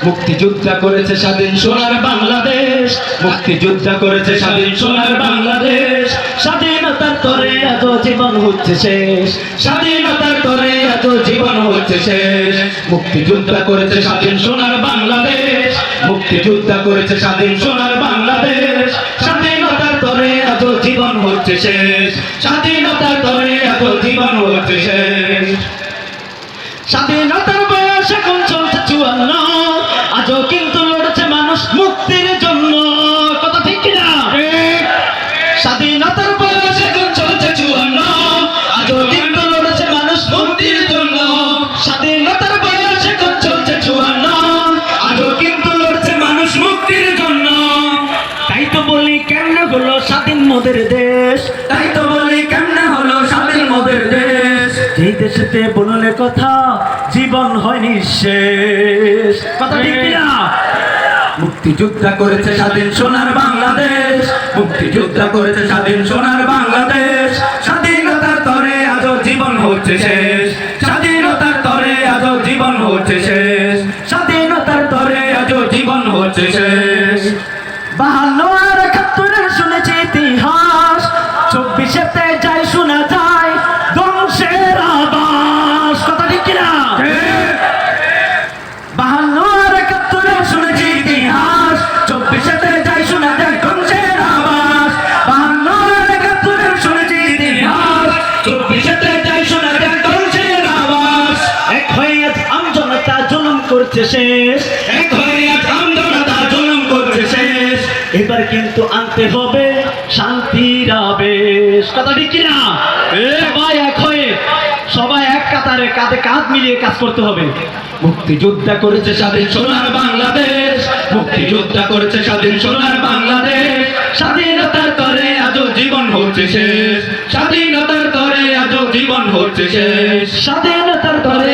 মুক্তিযোদ্ধা করেছে স্বাধীন সোনার বাংলাদেশ, মুক্তিযোদ্ধা করেছে স্বাধীন সোনার বাংলাদেশ। স্বাধীনতার তরে এত জীবন হচ্ছে শেষ, স্বাধীনতার তরে এত জীবন হচ্ছে শেষ। মুক্তিযোদ্ধা করেছে স্বাধীন সোনার বাংলাদেশ, মুক্তিযোদ্ধা করেছে স্বাধীন সোনার বাংলাদেশ। স্বাধীনতার তরে এত জীবন হচ্ছে শেষ, স্বাধীনতার তরে এত জীবন হচ্ছে শেষ। স্বাধীনতার বয়স এখন চলছে 54, আজও কিন্তু লড়ছে মানুষ মুক্তির জন্য। কথা ঠিক কিনা? স্বাধীনতার বয়স এখন চলছে 54, আজও কিন্তু লড়ছে মানুষ মুক্তির জন্য। স্বাধীনতার বয়স এখন চলছে 54, আজও কিন্তু লড়ছে মানুষ মুক্তির জন্য। তাই তো বলি কেমনে হলো স্বাধীন মোদের দেশ, তাই তো বলি কেমনে হলো স্বাধীন মোদের দেশ। যেই দেশেতে বললে কথা জীবন হয় নিঃশেষ। কথা ঠিক কিনা? মুক্তিযোদ্ধা করেছে স্বাধীন সোনার বাংলাদেশ, মুক্তিযোদ্ধা করেছে স্বাধীন সোনার বাংলাদেশ। স্বাধীনতার তরে আজও জীবন হচ্ছে শেষ, স্বাধীনতার তরে আজও জীবন হচ্ছে শেষ, স্বাধীনতার তরে আজও জীবন হচ্ছে শেষ। 52 আর 71 শুনেছি ইতিহাস, 24-তে যাই শোনা যায় ধ্বংসের আবাস। কথা ঠিক কিনা? 52 আর 71 শুনেছি ইতিহাস, 24-তে যাই শোনা যায় ধ্বংসের আবাস। 52 আর 71 শুনেছি ইতিহাস, 24-তে যাই শোনা যায় ধ্বংসের আবাস। এক হয়ে আজ আমজনতা জুলুম করছে শেষ, এক হয়ে আজ আমজনতা জুলুম করছে শেষ। এবার কিন্তু আনতে হবে শান্তির আবেশ। কথা ঠিক কিনা? সবাই এক হয়ে, সবাই এক কাতারে কাঁধে কাঁধ মিলিয়ে কাজ করতে হবে। মুক্তিযোদ্ধা করেছে স্বাধীন সোনার বাংলাদেশ, মুক্তিযোদ্ধা করেছে স্বাধীন সোনার বাংলাদেশ। স্বাধীনতার তরে আজও জীবন হচ্ছে শেষ, স্বাধীনতার তরে আজও জীবন হচ্ছে শেষ, স্বাধীনতার তরে